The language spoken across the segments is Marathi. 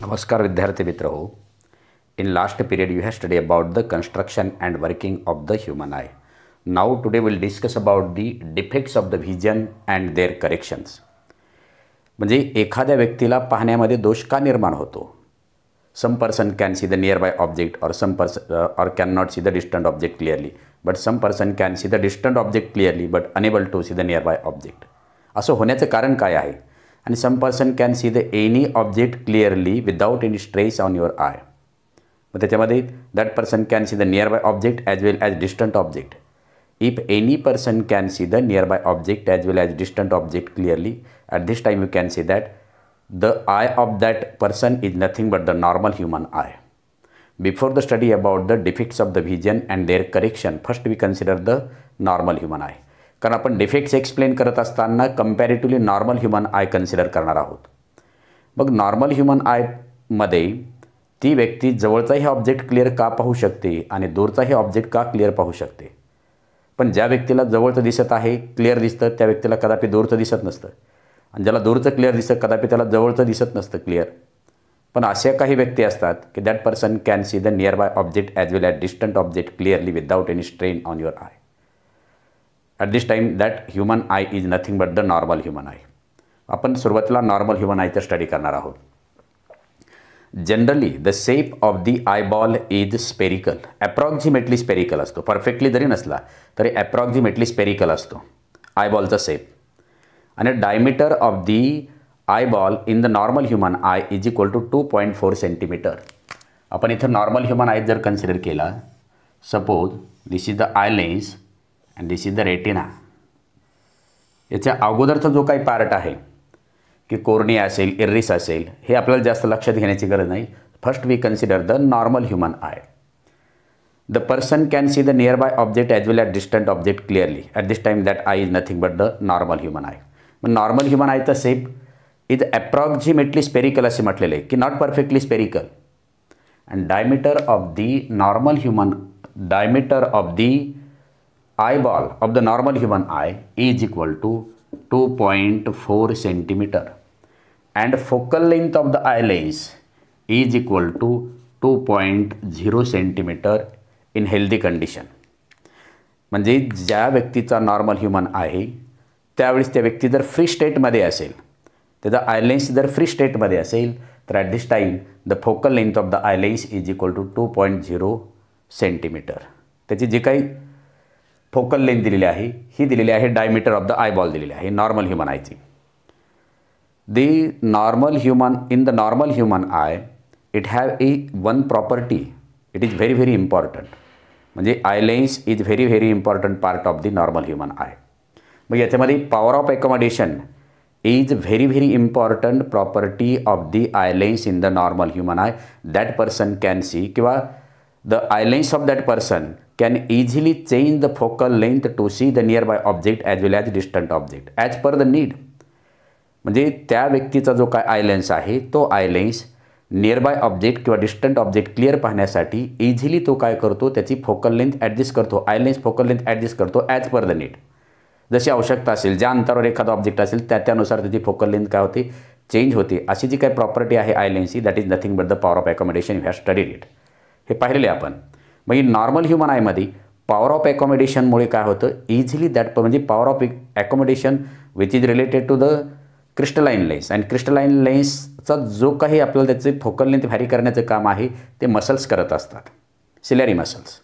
नमस्कार विद्यार्थी मित्र हो. In last period you have studied about the construction and working of the human eye. Now today we'll discuss about the defects of the vision and their corrections. म्हणजे एखाद्या व्यक्तीला पाहण्यामध्ये दोष का निर्माण होतो. Some person can see the nearby object or some person or cannot see the distant object clearly, but some person can see the distant object clearly but unable to see the nearby object. असं होण्याचं कारण काय आहे. आणि some person can see the any object clearly without any stress on your eye. मग त्याच्यामध्ये that person can see the nearby object as well as distant object. If any person can see the nearby object as well as distant object clearly, at this time you can say that the eye of that person is nothing but the normal human eye. Before the study about the defects of the vision and their correction, first we consider the normal human eye. कारण आपण डिफेक्ट्स एक्सप्लेन करत असताना comparatively normal human I consider करणार आहोत. मग नॉर्मल ह्युमन आयमध्ये ती व्यक्ती जवळचाही ऑब्जेक्ट क्लिअर का पाहू शकते आणि दूरचाही ऑब्जेक्ट का क्लिअर पाहू शकते. पण ज्या व्यक्तीला जवळचं दिसत आहे, क्लिअर दिसतं, त्या व्यक्तीला कदापि दूरचं दिसत नसतं. आणि ज्याला दूरचं क्लिअर दिसतं कदापि त्याला जवळचं दिसत नसतं क्लिअर. पण अशा काही व्यक्ती असतात की that person can see the near by object as well as distant object clearly without any strain on your I. At this time that human eye is nothing but the normal human eye. आपण सुरुवातीला नॉर्मल ह्युमन आयचं स्टडी करणार आहोत. Generally the shape of the eyeball is spherical. Approximately spherical असतो. परफेक्टली जरी नसला तरी ॲप्रॉक्झिमेटली स्पेरिकल असतो आयबॉलचा शेप. आणि diameter of the eyeball in the normal human eye is equal to 2.4 centimetre. आपण इथं नॉर्मल ह्युमन आय जर कन्सिडर केला, suppose this is the eye lens and this is the retina. याच्या अगोदरचा जो काही पार्ट आहे की कोर्निया असेल, इरिस असेल, हे आपल्याला जास्त लक्षात घेण्याची गरज नाही. First we consider the normal human eye. The person can see the near by object as well as distant object clearly. At this time that eye is nothing but the normal human eye. मग नॉर्मल ह्युमन आयचा शेप इज ॲप्रॉक्झिमेटली स्पेरिकल असे म्हटलेलं आहे की not perfectly spherical. And diameter of the normal human diameter of the eyeball of the normal human eye is equal to 2.4 centimeter and focal length of the eye lens is equal to 2.0 centimeter in healthy condition. म्हणजे ज्या व्यक्तीचा नॉर्मल ह्युमन आहे त्यावेळेस त्या व्यक्ती जर फ्री स्टेटमध्ये असेल, त्याचा आय लेन्स जर फ्री स्टेटमध्ये असेल, तर at this time the focal length of the eye lens is equal to 2.0 centimetre. त्याची जी काही फोकल लेंथ दिलेली आहे ही दिलेली आहे डायमीटर ऑफ द आयबॉल दिलेली आहे नॉर्मल ह्युमन आयची. The normal human in the normal human eye it have a one property. It is very very important. म्हणजे eye lens is very very important part of the normal human eye. मग याच्यामध्ये power of accommodation is very very important property of the eye lens in the normal human eye. That person can see किंवा the eye lens of that person can easily change the focal length to see the nearby object as well as distant object as per the need. म्हणजे त्या व्यक्तीचा जो काय आय लेन्स आहे तो आय लेन्स नियरबाय ऑब्जेक्ट किंवा डिस्टंट ऑब्जेक्ट क्लिअर पाहण्यासाठी इझिली तो काय करतो, त्याची फोकल लेंथ ॲडजस्ट करतो. Eye lens focal length adjust करतो ॲज पर द नीड. जशी आवश्यकता असेल, ज्या अंतरावर एखादा ऑब्जेक्ट असेल त्यानुसार त्याची फोकल लेंथ काय होते, चेंज होते. अशी जी काही प्रॉपर्टी आहे आय लेन्सची that is nothing but the power of accommodation. You have studied it. हे पाहिलेले आपण. मग नॉर्मल ह्युमन आयमध्ये पॉवर ऑफ ॲकोमोडेशनमुळे काय होतं, इझिली दॅट म्हणजे power of accommodation which is related to the crystalline lens. And crystalline लेन्सचा जो काही आपल्याला त्याचे फोकल लेंथ व्हॅरी करण्याचं काम आहे ते मसल्स करत असतात, सिलॅरी मसल्स.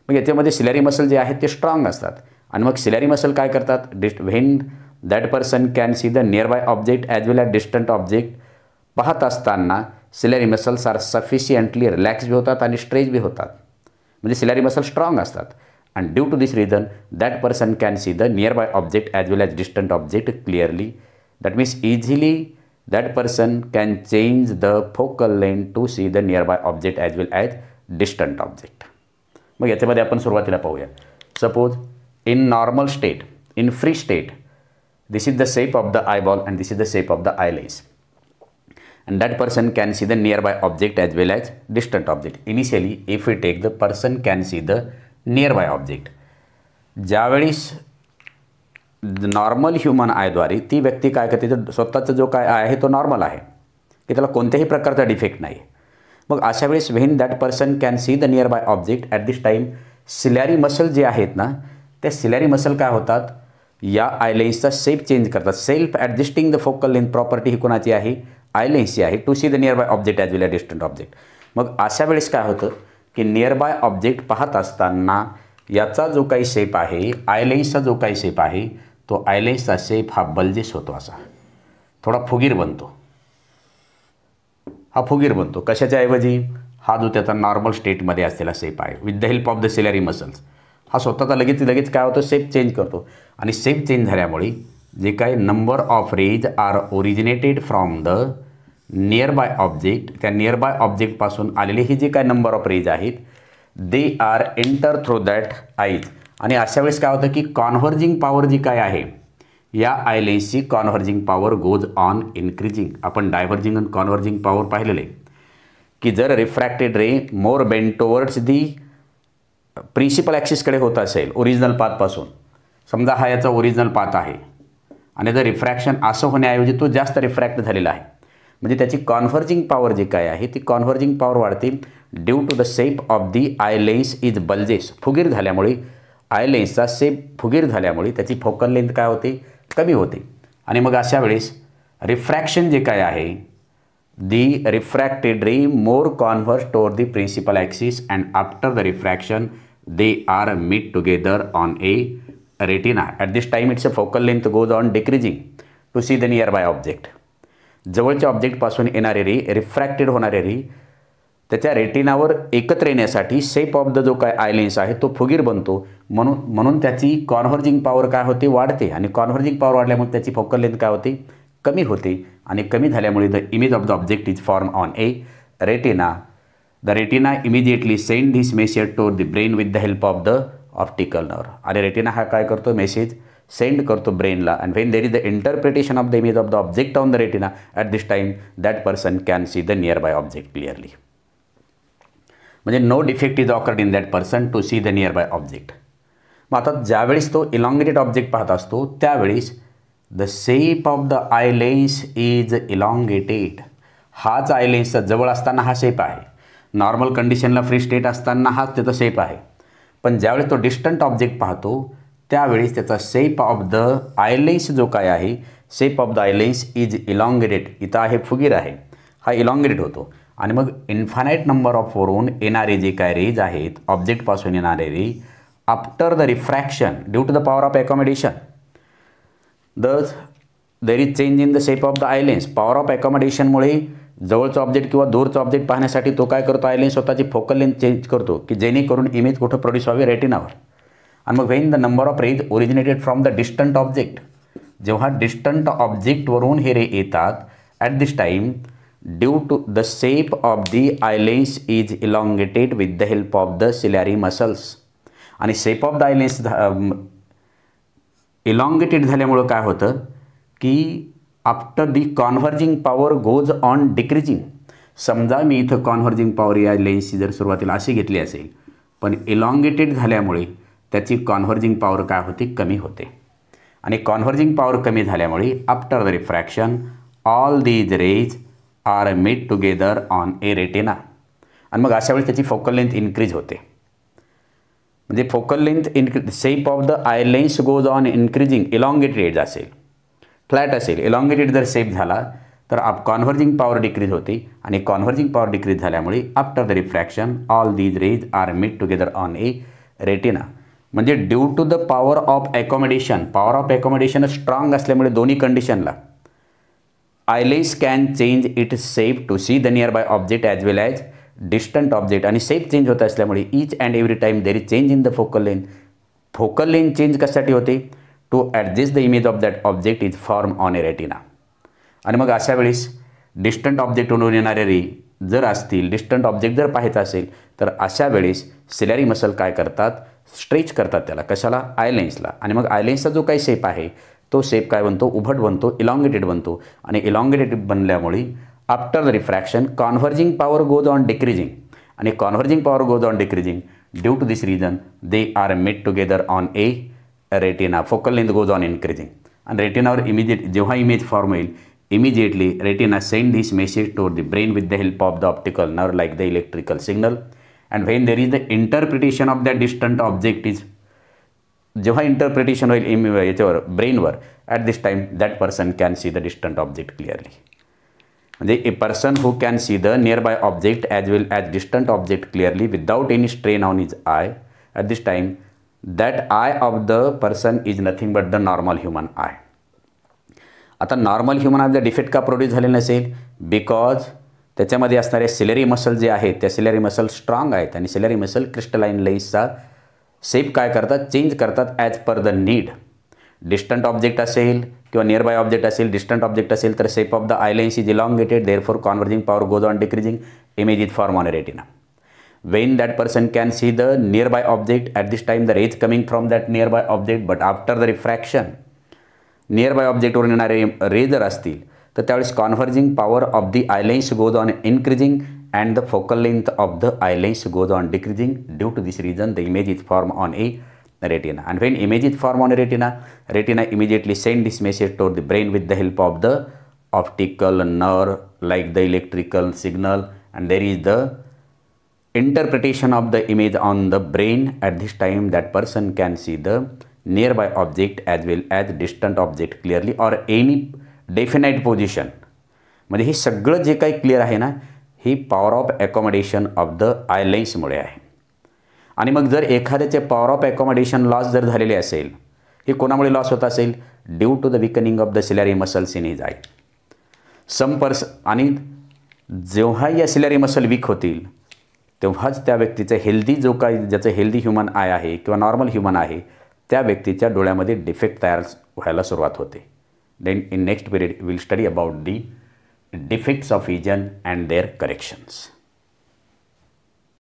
मग याच्यामध्ये सिलॅरी मसल जे आहेत ते स्ट्रॉंग असतात. आणि मग सिलॅरी मसल काय करतात, when that person can see the near by object as well as distant object पाहत असताना ciliary muscles are sufficiently relax बी होतात आणि स्ट्रेच बी होतात. म्हणजे सिलॅरी मसल स्ट्रॉंग असतात. And due to this reason that person can see the near by object as well as distant object clearly. That means easily that person can change the focal length to see the near by object as well as distant object. मग याच्यामध्ये आपण सुरुवातीला पाहूया. Suppose in normal state, in free state, this is the shape of the eyeball and this is the shape of the eye lens. And that person can see the nearby object as well as distant object. Initially, if we take the person can see the nearby object. ज्यावेळेस नॉर्मल ह्युमन आयद्वारे ती व्यक्ती काय करते, तर स्वतःचा जो काय आहे तो नॉर्मल आहे की त्याला कोणत्याही प्रकारचा डिफेक्ट नाही. मग अशा वेळेस when that person can see the near by object at this time, ciliary muscle जे आहेत ना, त्या सिलॅरी मसल काय होतात, या आय लेन्सचा शेप चेंज करतात. Self adjusting the focal length property ही कोणाची आहे, आय लेन्सची आहे, to see the near by object as well as distant object. मग अशा वेळेस काय होतं की नियर बाय ऑब्जेक्ट पाहत असताना याचा जो काही शेप आहे, आय लेन्सचा जो काही शेप आहे, तो आय लेन्सचा शेप हा बल्जेस होतो, असा थोडा फुगीर बनतो. हा फुगीर बनतो कशाच्या ऐवजी, हा जो त्याचा नॉर्मल स्टेटमध्ये असलेला शेप आहे with the help of the ciliary muscles, हा स्वतःचा लगेच काय होतो, शेप चेंज करतो. आणि शेप चेंज झाल्यामुळे जे काही number of rays are originated from the near by object, त्या नियर बाय ऑब्जेक्टपासून आलेले हे जे काय नंबर ऑफ रेज आहेत, they are enter through that eyes. आणि अशा वेळेस काय होतं की कॉन्व्हर्जिंग पॉवर जी काय आहे, या आय लेन्सची converging power goes on increasing. आपण डायव्हर्जिंग आणि कॉन्व्हर्जिंग पॉवर पाहिलेले की जर refracted ray more bend towards the principal ॲक्सिसकडे होत असेल ओरिजिनल पाथपासून, समजा हा याचा ओरिजिनल पाथ आहे आणि जर रिफ्रॅक्शन असं होण्याऐवजी तो जास्त रिफ्रॅक्ट झालेला आहे, म्हणजे त्याची कॉन्व्हर्जिंग पॉवर जी काय आहे ती कॉन्व्हर्जिंग पॉवर वाढते due to the shape of the eye lens is bulges. फुगीर झाल्यामुळे, आय लेन्सचा शेप फुगीर झाल्यामुळे त्याची फोकल लेंथ काय होते, कमी होते. आणि मग अशा वेळेस रिफ्रॅक्शन जे काय आहे, the refracted ray more converge toward the principal axis and after the refraction they are meet together on a retina. At this time it's a focal length goes on decreasing to see the near by object. जवळच्या ऑब्जेक्टपासून येणारे रे, रिफ्रॅक्टेड होणारे रे, त्याच्या रेटिनावर एकत्र येण्यासाठी शेप ऑफ द जो काय आय लेन्स आहे तो फुगीर बनतो. म्हणून त्याची कॉन्व्हर्जिंग पॉवर काय होते, वाढते. आणि कॉन्व्हर्जिंग पॉवर वाढल्यामुळे त्याची फोकल लेंथ काय होते, कमी होते. आणि कमी झाल्यामुळे the image of the object is form on a retina. The retina immediately send this message to the brain with the help of the optical nerve. आणि रेटिना हा काय करतो, मेसेज सेंड करतो ब्रेनला. And when there is the interpretation of the image of the object on the retina at this time that person can see the near by object clearly. म्हणजे no defect is awkward in that person to see the near by object. मग आता ज्यावेळेस तो इलॉंगेटेड ऑब्जेक्ट पाहत असतो त्यावेळेस the shape of the eye lens is elongated. हाच आय लेन्सचा जवळ असताना हा शेप आहे, नॉर्मल कंडिशनला फ्री स्टेट असताना हाच त्याचा शेप आहे. पण ज्यावेळेस तो डिस्टंट ऑब्जेक्ट पाहतो त्यावेळेस त्याचा shape of the eye lens जो काय आहे, shape of the eye lens is elongated. इथं आहे फुगीर आहे, हा इलॉंगेटेड होतो. आणि मग इन्फानाईट नंबर ऑफ वरून येणारे जे काय रेज आहेत, ऑब्जेक्टपासून येणारे ray, after the refraction due to the power of accommodation there is change in the shape of the eye lens. Power of अकॉमोडेशनमुळे जवळचं ऑब्जेक्ट किंवा दूरचं ऑब्जेक्ट पाहण्यासाठी तो काय करतो, आय लेन्स स्वतःची फोकल लेंथ चेंज करतो की जेणेकरून इमेज कुठं प्रोड्यूस व्हावी, रेटिनावर. आणि मग when the number of rays originated from the distant object, जेव्हा डिस्टंट ऑब्जेक्टवरून हे रे येतात, at this time due to the shape of the eye lens is elongated with the help of the ciliary muscles. आणि shape of the eye lens elongated झाल्यामुळं काय होतं की after the converging power goes on decreasing. समजा मी इथं कॉन्व्हर्जिंग पॉवर या लेन्सची जर सुरुवातीला अशी घेतली असेल, पण इलॉंगेटेड झाल्यामुळे त्याची कॉन्व्हर्जिंग पॉवर काय होते, कमी होते. आणि कॉन्व्हर्जिंग पॉवर कमी झाल्यामुळे after the refraction all these rays are met together on a retina. आणि मग अशा वेळी त्याची फोकल लेंथ इन्क्रीज होते. म्हणजे focal length shape of the eye lens goes on increasing. Elongated असेल, फ्लॅट असेल, इलॉंगेटेड जर शेप झाला तर कॉन्व्हर्जिंग पॉवर डिक्रीज होते. आणि कॉन्व्हर्जिंग पॉवर डिक्रीज झाल्यामुळे after the refraction all these rays are met together on a retina. म्हणजे due to the power of accommodation, power of accommodation strong असल्यामुळे दोन्ही कंडिशनला eye lens can change it shape to see the near by object as well as distant object. आणि शेप चेंज होत असल्यामुळे each and every time there is change in the focal length. Focal length change कशासाठी होते, to adjust the image of that object is form on a retina. आणि मग अशा वेळेस डिस्टंट ऑब्जेक्टवरून येणारे रे जर असतील, डिस्टंट ऑब्जेक्ट जर पाहायचा असेल तर अशा वेळेस सिलॅरी मसल काय करतात, स्ट्रेच करतात त्याला, कशाला, आय लेन्सला. आणि मग आय लेन्सचा जो काही शेप आहे तो शेप काय बनतो, उभट बनतो, इलॉंगेटेड बनतो. आणि इलॉंगेटेड बनल्यामुळे after the refraction converging power goes on decreasing. आणि converging power goes on decreasing due to this reason they are met together on a retina. Focal length goes on increasing. आणि रेटिनावर इमिजिएट जेव्हा इमेज फॉर्म होईल, immediately retina send this message to the brain with the help of the optical nerve like the electrical signal, and when there is the interpretation of the distant object is जेव्हा इंटरप्रिटेशन होईल याच्यावर ब्रेनवर at this time that person can see the distant object clearly. म्हणजे a person who can see the near by object as well as distant object clearly without any strain on his eye at this time that eye of the person is nothing but the normal human eye. आता normal human eye the defect का प्रोड्यूस झाले नसेल बिकॉज त्याच्यामध्ये असणारे सिलरी मसल जे आहेत त्या सिलरी मसल स्ट्रॉंग आहेत आणि सिलरी मसल क्रिस्टलाइन लेन्सचा शेप काय करतात चेंज करतात as per the need. Distant object असेल किंवा नियर बाय ऑब्जेक्ट असेल डिस्टंट ऑब्जेक्ट असेल तर shape of the eye lens is elongated therefore converging power goes on decreasing image is form on retina. When that person can see the near by object at this time the rays coming from that near by object but after the refraction near by ऑब्जेक्टवरून येणारे रे जर असतील तर त्यावेळेस converging power of the eye lens goes on increasing and the focal length of the eye lens goes on decreasing. Due to this reason the image is formed on a retina, and when image is formed on a retina immediately send this message to the brain with the help of the optical nerve like the electrical signal, and there is the interpretation of the image on the brain. At this time that person can see the nearby object as well as distant object clearly or any definite position. म्हणजे हे सगळं जे काही क्लिअर आहे ना ही power of accommodation of the eye लेन्समुळे आहे. आणि मग जर एखाद्याचे पॉवर ऑफ ॲकॉमोडेशन लॉस जर झालेले असेल हे कोणामुळे लॉस होत असेल due to the weakening of the ciliary muscles in his eye. आणि जेव्हा या सिलरी मसल वीक होतील तेव्हाच त्या व्यक्तीचं हेल्दी जो काही ज्याचं हेल्दी ह्युमन आय आहे किंवा नॉर्मल ह्युमन आहे त्या व्यक्तीच्या डोळ्यामध्ये डिफेक्ट तयार व्हायला सुरुवात होते. Then in next period will study about the defects of vision and their corrections.